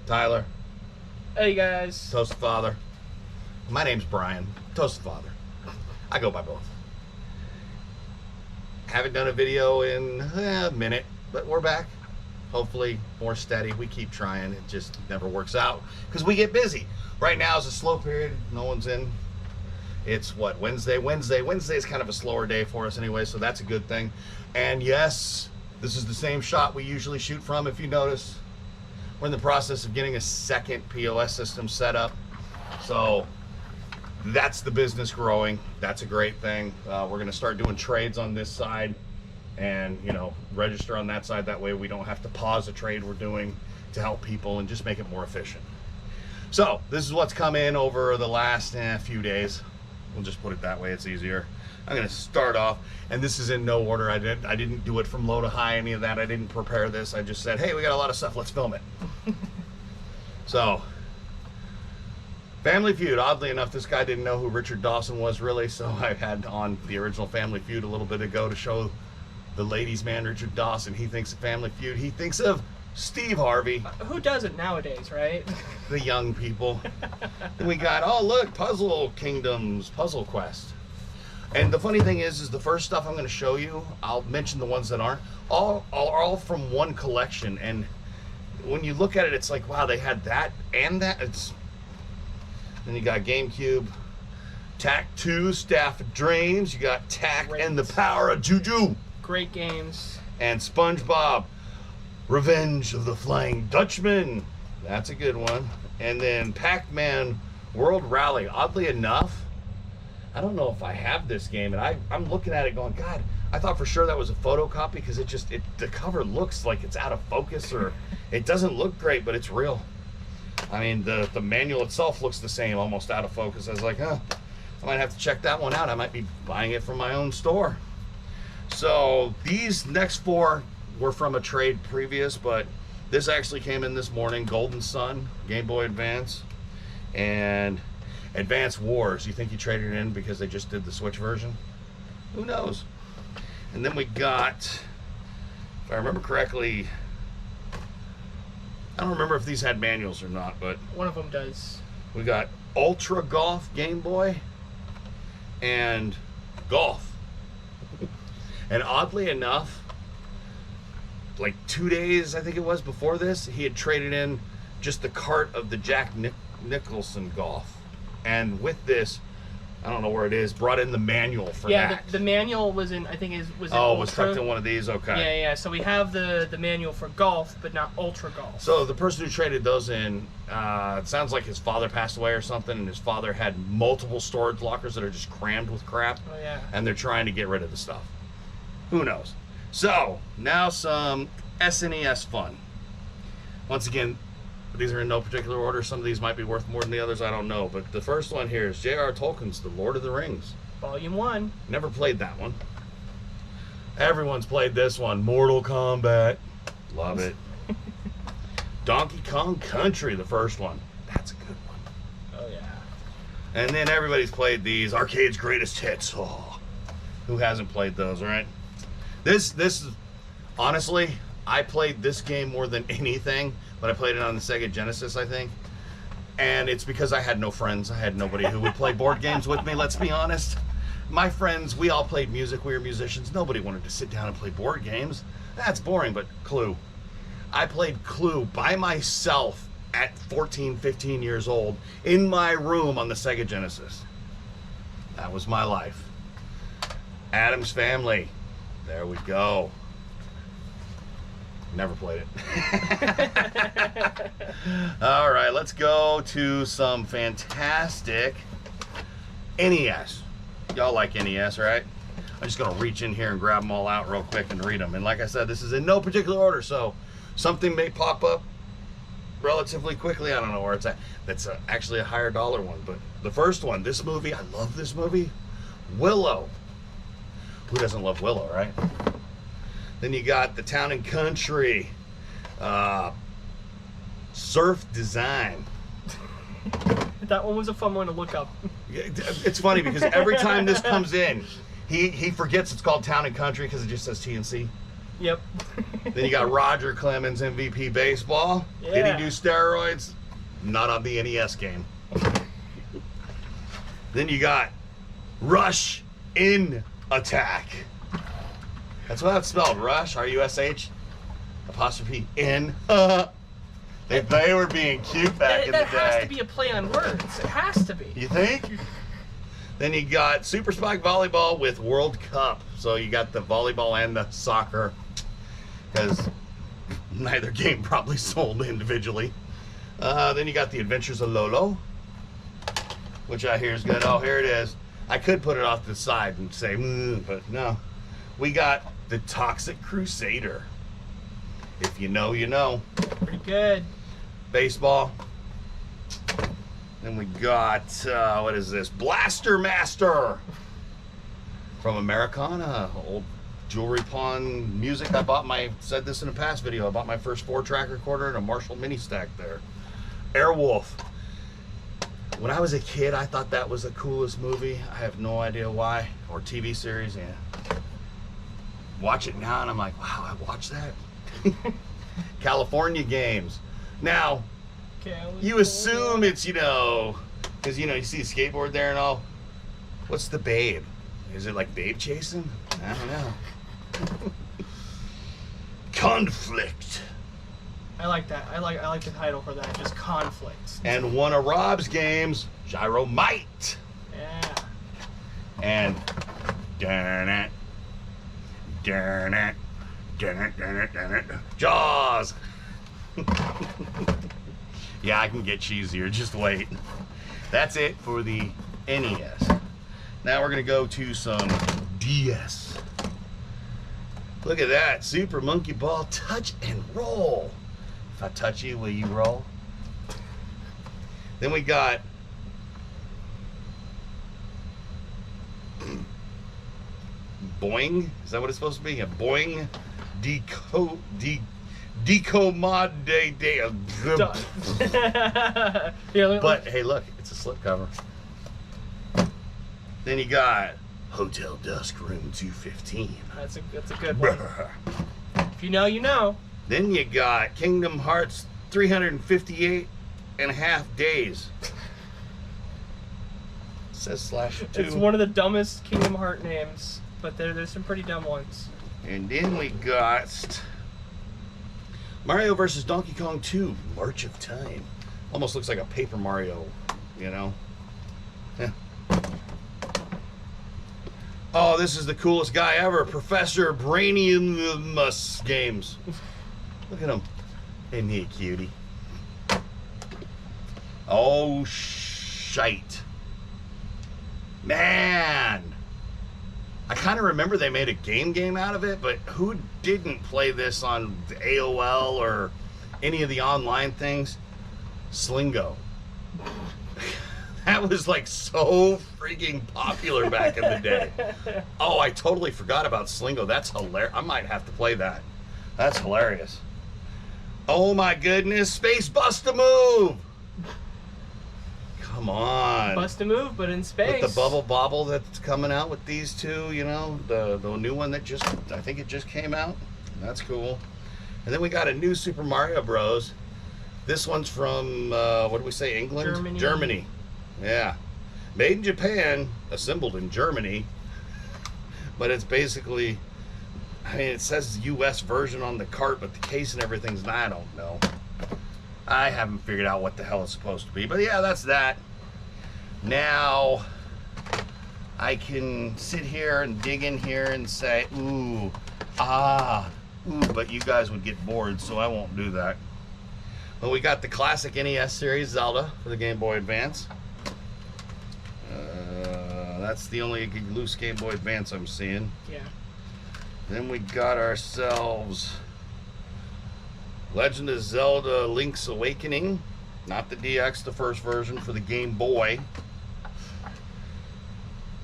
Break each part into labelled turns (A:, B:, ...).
A: Tyler.
B: Hey guys.
A: Toasted Father. My name's Brian. Toasted Father. I go by both. Haven't done a video in a minute, but we're back. Hopefully more steady. We keep trying. It just never works out because we get busy. Right now is a slow period. No one's in. It's what, Wednesday? Wednesday is kind of a slower day for us anyway, so that's a good thing. And yes, this is the same shot we usually shoot from. If you notice, we're in the process of getting a second POS system set up. So that's the business growing. That's a great thing. We're going to start doing trades on this side and, you know, register on that side. That way we don't have to pause a trade we're doing to help people and just make it more efficient. So this is what's come in over the last few days. We'll just put it that way. It's easier. I'm going to start off, and this is in no order. I didn't do it from low to high, any of that. I didn't prepare this. I just said, hey, we got a lot of stuff. Let's film it. So, Family Feud. Oddly enough, this guy didn't know who Richard Dawson was really, so I had on the original Family Feud a little bit ago to show the ladies' man, Richard Dawson. He thinks of Family Feud. He thinks of Steve Harvey.
B: Who doesn't nowadays, right?
A: The young people. Then we got, oh look, Puzzle Kingdoms, Puzzle Quest. And the funny thing is the first stuff I'm going to show you, I'll mention the ones that aren't, all from one collection. And when you look at it, it's like, wow, they had that and that. Then you got GameCube, Tak 2, Staff of Dreams. You got Tak and the Power of Juju.
B: Great games.
A: And SpongeBob, Revenge of the Flying Dutchman. That's a good one. And then Pac-Man World Rally. Oddly enough, I don't know if I have this game, and I'm looking at it going, God, I thought for sure that was a photocopy because the cover looks like it's out of focus, or it doesn't look great, but it's real. I mean, the manual itself looks the same, almost out of focus. I was like, I might have to check that one out. I might be buying it from my own store. So these next four were from a trade previous, but this actually came in this morning. Golden Sun, Game Boy Advance, and Advance Wars. You think you traded it in because they just did the Switch version? Who knows? And then we got, if I remember correctly, I don't remember if these had manuals or not, but
B: one of them does.
A: We got Ultra Golf Game Boy and Golf. And oddly enough, like 2 days, I think it was, before this, he had traded in just the cart of the Jack Nicholson Golf. And with this, I don't know where it is, brought in the manual for that.
B: Yeah, the manual was in, I think was in
A: Oh,
B: Ultra.
A: it was tucked in one of these? Okay.
B: Yeah. So we have the manual for Golf, but not Ultra Golf.
A: So the person who traded those in, it sounds like his father passed away or something, and his father had multiple storage lockers that are just crammed with crap.
B: Oh, yeah.
A: And they're trying to get rid of the stuff. Who knows? So, now some SNES fun. Once again, these are in no particular order. Some of these might be worth more than the others, I don't know. But the first one here is J.R. Tolkien's The Lord of the Rings.
B: Volume 1.
A: Never played that one. Everyone's played this one. Mortal Kombat. Love it. Donkey Kong Country, the first one. That's a good one.
B: Oh, yeah.
A: And then everybody's played these. Arcade's Greatest Hits. Oh, who hasn't played those, right? This is, honestly, I played this game more than anything, but I played it on the Sega Genesis, I think. And it's because I had no friends. I had nobody who would play board games with me, let's be honest. My friends, we all played music. We were musicians. Nobody wanted to sit down and play board games. That's boring, but Clue. I played Clue by myself at 14, 15 years old in my room on the Sega Genesis. That was my life. Addams Family. There we go. Never played it. All right, let's go to some fantastic NES. Y'all like NES, right? I'm just going to reach in here and grab them all out real quick and read them. And like I said, this is in no particular order, so something may pop up relatively quickly. I don't know where it's at. That's actually a higher dollar one. But the first one, this movie, I love this movie. Willow. Who doesn't love Willow, right? Then you got the Town and Country, Surf Design.
B: That one was a fun one to look up.
A: It's funny because every time this comes in, he forgets it's called Town and Country because it just says TNC.
B: Yep.
A: Then you got Roger Clemens MVP baseball. Did
B: Yeah.
A: he do steroids? Not on the NES game. Then you got Rush in Attack. That's what it's spelled. Rush, R-U-S-H, apostrophe N. They were being cute back in the day.
B: That has to be a play on words. It has to be.
A: You think? Then you got Super Spike Volleyball with World Cup. So you got the volleyball and the soccer. Because neither game probably sold individually. Then you got the Adventures of Lolo, which I hear is good. Oh, here it is. I could put it off to the side and say, but no. We got the Toxic Crusader. If you know, you know.
B: Pretty good.
A: Baseball. Then we got, what is this? Blaster Master from Americana. Old jewelry pawn music. I bought said this in a past video, I bought my first 4-track recorder and a Marshall mini stack there. Airwolf. When I was a kid, I thought that was the coolest movie. I have no idea why. Or TV series, yeah. Watch it now and I'm like, wow, I watched that? California Games. Now, you assume it's, because, you see a skateboard there and all. What's the Babe? Is it like Babe chasing? I don't know. Conflict.
B: I like that. I like the title for that. Just Conflict.
A: And one of Rob's games, Gyromite.
B: Yeah.
A: And darn it. Jaws. Yeah, I can get cheesier. Just wait. That's it for the NES. Now we're gonna go to some DS. Look at that, Super Monkey Ball Touch and Roll. If I touch you, will you roll? Then we got Boing. Is that what it's supposed to be? A Boing Decomod Day. But hey, look, it's a slipcover. Then you got Hotel Dusk Room 215.
B: That's a good one. If you know, you know.
A: Then you got Kingdom Hearts 358 and a half days. It says /2.
B: It's one of the dumbest Kingdom Heart names, but there's some pretty dumb ones.
A: And then we got Mario vs. Donkey Kong 2, March of Time. Almost looks like a Paper Mario, Yeah. Oh, this is the coolest guy ever. Professor Brainiamus Games. Look at him. Isn't he a cutie? Oh, shite. Man. I kind of remember they made a game out of it, but who didn't play this on AOL or any of the online things? Slingo. That was like so freaking popular back in the day. Oh, I totally forgot about Slingo. That's hilarious. I might have to play that. That's hilarious. Oh my goodness, Space Bust-A-Move. Come on.
B: Bust-A-Move, but in space.
A: With the Bubble Bobble that's coming out with these two, the new one that I think it just came out. That's cool. And then we got a new Super Mario Bros. This one's from, what did we say, England? Germany. Yeah. Made in Japan, assembled in Germany. But it's basically, it says US version on the cart, but the case and everything's, I don't know. I haven't figured out what the hell it's supposed to be. But yeah, that's that. Now, I can sit here and dig in here and say, ooh, but you guys would get bored, so I won't do that. Well, we got the classic NES series, Zelda, for the Game Boy Advance. That's the only loose Game Boy Advance I'm seeing.
B: Yeah.
A: Then we got ourselves Legend of Zelda Link's Awakening. Not the DX, the first version for the Game Boy.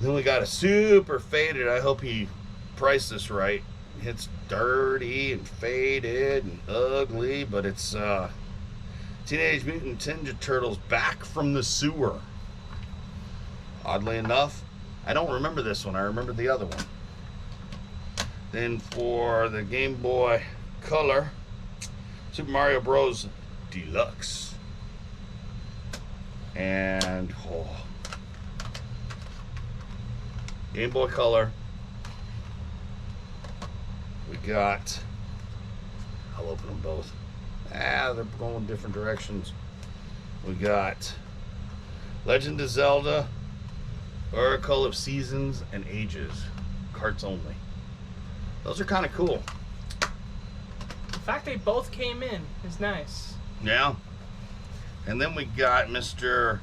A: Then we got a super faded, I hope he priced this right. It's dirty and faded and ugly, but it's Teenage Mutant Ninja Turtles Back from the Sewer. Oddly enough, I don't remember this one. I remember the other one. Then for the Game Boy Color, Super Mario Bros. Deluxe. And Game Boy Color. We got, I'll open them both. They're going different directions. We got Legend of Zelda, Oracle of Seasons and Ages. Carts only. Those are kind of cool.
B: The fact they both came in is nice.
A: Yeah. And then we got Mr.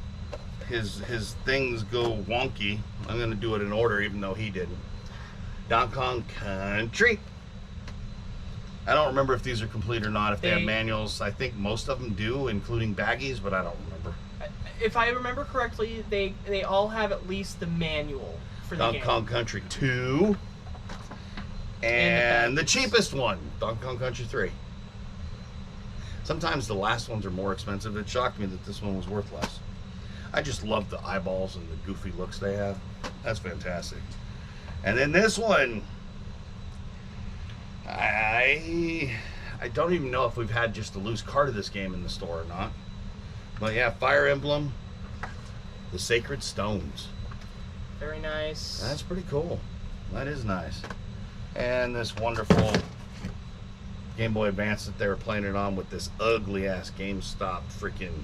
A: His things go wonky. I'm going to do it in order even though he didn't. Donkey Kong Country. I don't remember if these are complete or not, if they have manuals. I think most of them do, including baggies, but I don't remember.
B: If I remember correctly, they all have at least the manual for the
A: Donkey
B: game.
A: Kong Country 2. And the cheapest one, Donkey Kong Country 3. Sometimes the last ones are more expensive. It shocked me that this one was worth less. I just love the eyeballs and the goofy looks they have. That's fantastic. And then this one, I don't even know if we've had just a loose card of this game in the store or not. But yeah, Fire Emblem, the Sacred Stones.
B: Very nice.
A: That's pretty cool. That is nice. And this wonderful Game Boy Advance that they were playing it on with this ugly ass GameStop freaking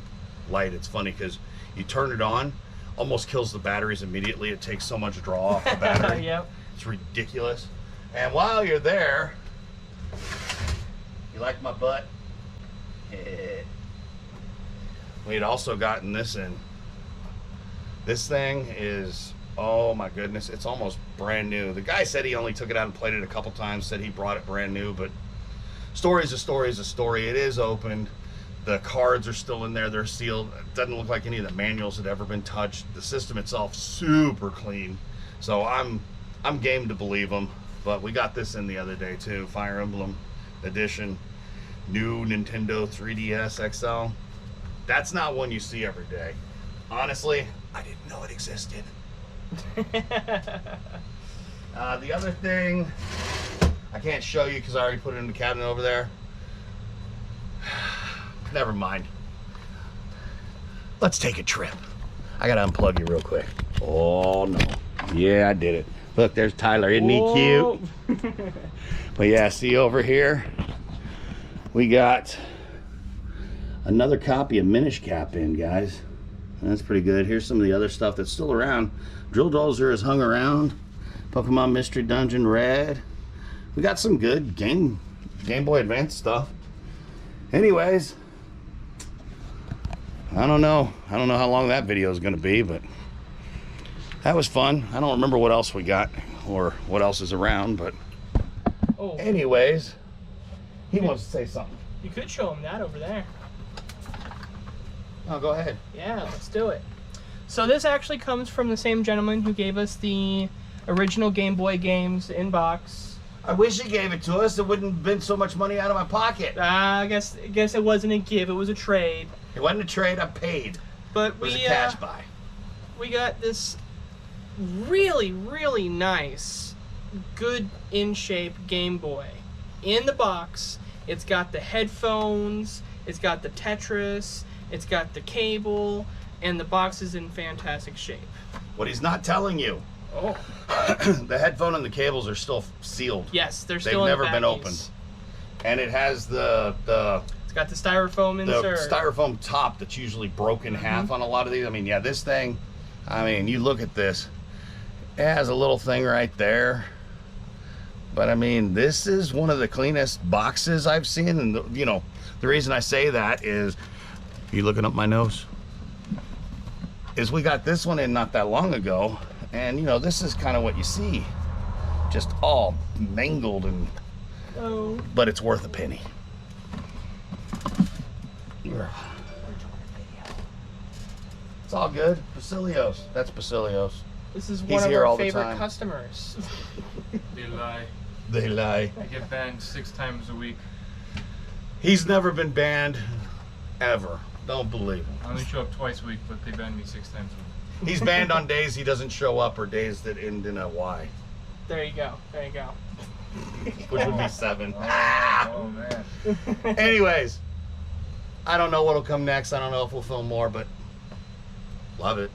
A: light. It's funny because you turn it on, almost kills the batteries immediately. It takes so much draw off the battery.
B: Yep.
A: It's ridiculous. And while you're there, you like my butt? We had also gotten this in. This thing is, oh my goodness, it's almost brand new. The guy said he only took it out and played it a couple times, said he brought it brand new, but story's a story is a story. It is opened. The cards are still in there. They're sealed. It doesn't look like any of the manuals had ever been touched. The system itself, super clean. So I'm game to believe them. But we got this in the other day too. Fire Emblem Edition. New Nintendo 3DS XL. That's not one you see every day. Honestly, I didn't know it existed. The other thing, I can't show you because I already put it in the cabinet over there. Never mind. Let's take a trip. I gotta unplug you real quick. Oh no. Yeah, I did it. Look, there's Tyler. Isn't he cute? But yeah, see over here, we got another copy of Minish Cap in, guys. That's pretty good. Here's some of the other stuff that's still around. Drill Dozer has hung around. Pokemon Mystery Dungeon Red. We got some good Game Boy Advance stuff. Anyways, I don't know how long that video is going to be, but that was fun. I don't remember what else we got or what else is around, but anyways, he wants to say something.
B: You could show him that over there.
A: Oh, go ahead.
B: Yeah, let's do it. So this actually comes from the same gentleman who gave us the original Game Boy games in box.
A: I wish he gave it to us. It wouldn't have been so much money out of my pocket.
B: I guess it wasn't a give. It was a trade.
A: It wasn't a trade. I paid.
B: But
A: it was a cash buy.
B: We got this really, really nice, good in shape Game Boy in the box. It's got the headphones. It's got the Tetris. It's got the cable, and the box is in fantastic shape.
A: What he's not telling you.
B: Oh.
A: The headphone and the cables are still sealed.
B: Yes, they're still
A: They've
B: in the
A: never been opened. And it has the
B: it's got the styrofoam insert.
A: The styrofoam top that's usually broken half on a lot of these. I mean, yeah, this thing, I mean, you look at this. It has a little thing right there. But I mean, this is one of the cleanest boxes I've seen. And the reason I say that is, you looking up my nose? Is we got this one in not that long ago, and this is kind of what you see, just all mangled and.
B: Oh.
A: But it's worth a penny. It's all good. Basilios. That's Basilios.
B: This is
A: He's
B: one of
A: here all
B: our
A: the
B: favorite
A: time.
B: customers.
C: They lie.
A: They lie.
C: I get banned 6 times a week.
A: He's never been banned, ever. Don't believe him.
C: I only show up twice a week, but they ban me 6 times a week.
A: He's banned on days he doesn't show up or days that end in a Y.
B: There you go. There you go.
A: which would be 7.
D: Oh man.
A: Anyways, I don't know what'll come next. I don't know if we'll film more, but love it.